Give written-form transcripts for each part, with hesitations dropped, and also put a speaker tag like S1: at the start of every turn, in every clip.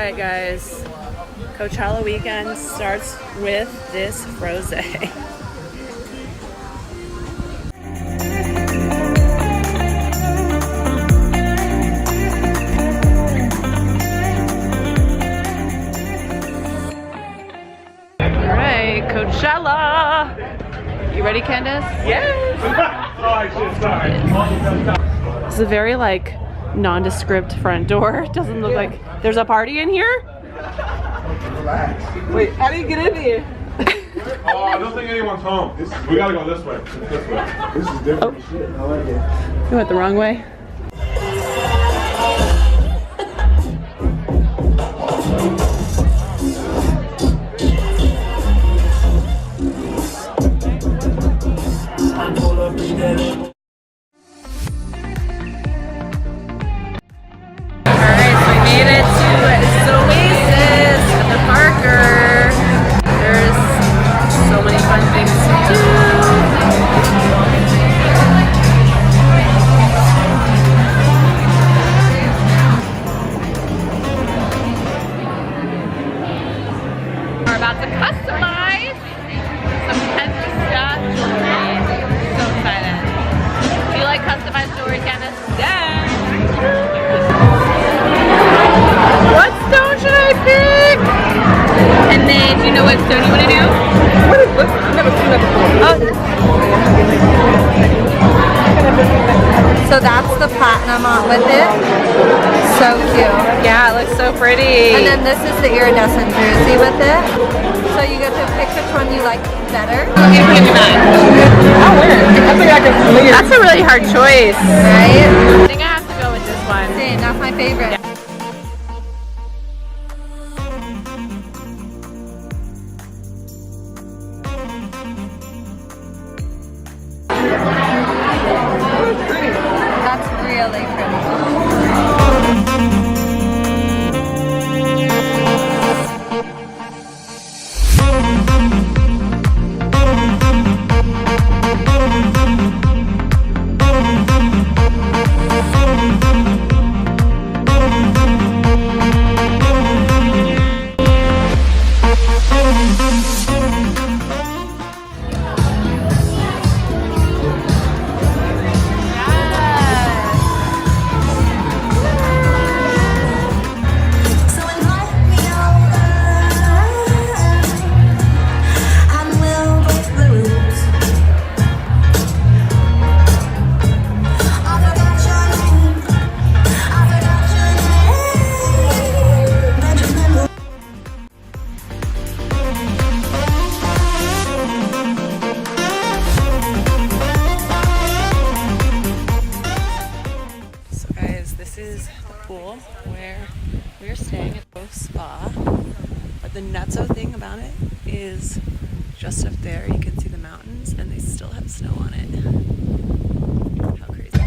S1: Alright guys, Coachella Weekend starts with this rosé. Alright, Coachella! You ready, Candace? Yes! It's a very like nondescript front door. Doesn't look like there's a party in here.
S2: Wait, how do you get in here?
S3: Oh, I don't think anyone's home. We gotta go this way. This way. This is different shit. I like it.
S1: You went the wrong way. Zoeasis at the Parker. There's so many fun things to do. We're about to customize some Candace jewelry. So excited. Do you like customized jewelry, Candace? Yeah. What stone should I pick? And then, do you know what stone you want to do?
S2: What is this? I've never seen that before.
S4: So that's the platinum on with it. So cute.
S1: Yeah, it looks so pretty.
S4: And then this is the iridescent jersey with it. So you get to pick which one you like better.
S1: Okay, put it in mine.
S2: I think I can leave.
S1: That's a really hard choice.
S4: Right?
S1: I think I have to go with this one.
S4: Same, that's my favorite.
S1: Yeah.
S4: That's really pretty. Pool where we're staying at both spa, but the nutso thing about it is just up there you can see the mountains and they still have snow on it. How crazy.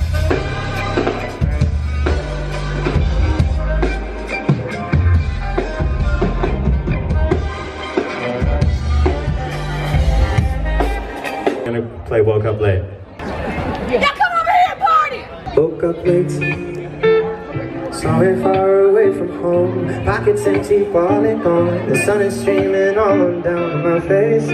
S5: I'm gonna play Woke Up Late.
S1: Yeah, come over here and party!
S5: Woke up late, somewhere far away from home. Pockets empty, wallet gone. The sun is streaming on down my face.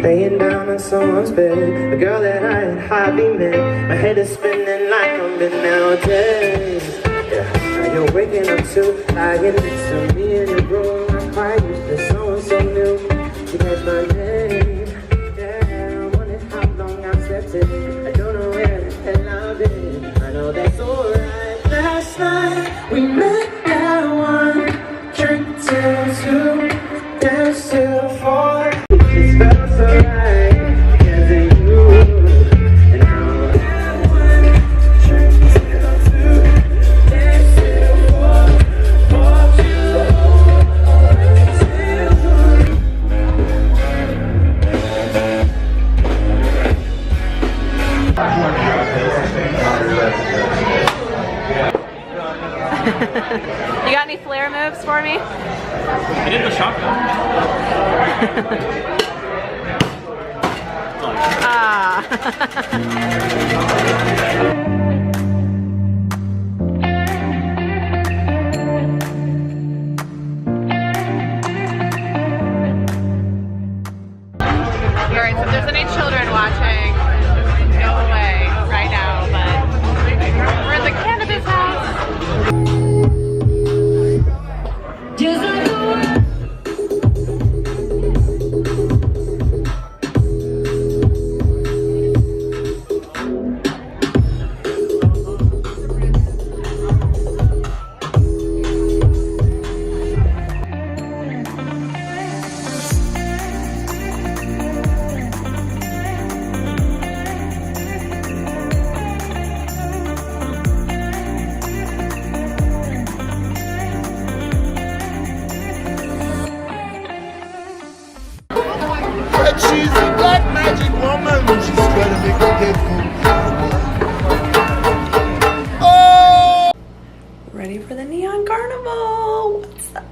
S5: Laying down on someone's bed, a girl that I had hardly met. My head is spinning like I'm been nowadays. Yeah, now you're waking up too, lying next to me in the room. I'm quite used to someone so new. You catch my name. Yeah, I wonder how long I've slept in. I don't know where the hell I've been. I know that's alright. Last night we met at 1, drink till 2, dance till 4. It felt so right because of you. And now at 1, drink till 2, dance till 4. For you,
S1: You got any flair moves for me?
S6: I did the shotgun.
S1: Ah.
S4: for the Neon Carnival. What's up?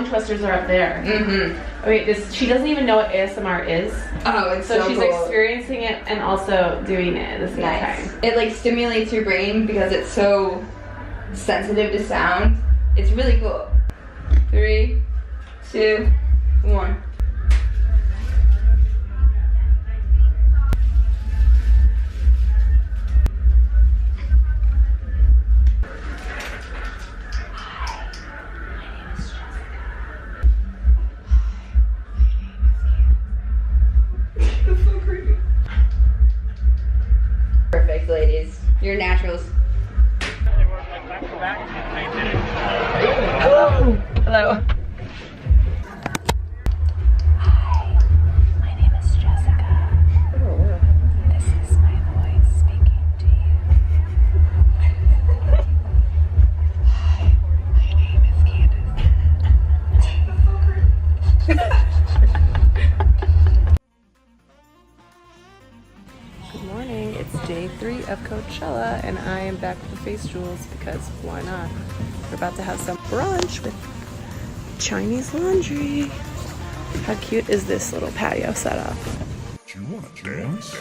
S1: Twisters are up there. Okay, she doesn't even know what ASMR is.
S7: Oh, it's so
S1: she's
S7: cool.
S1: experiencing it and also doing it at the same time.
S7: It like stimulates your brain because it's so sensitive to sound. It's really cool. 3, 2, 1. Perfect, ladies. You're naturals.
S2: Hello.
S8: Hi, my name is Jessica. This is my voice speaking to you. Hi, my name is Candace.
S4: Good morning, it's day 3 of Coachella and I am back with the face jewels because why not? We're about to have some brunch with Chinese laundry. How cute is this little patio setup?
S3: Do you want to dance?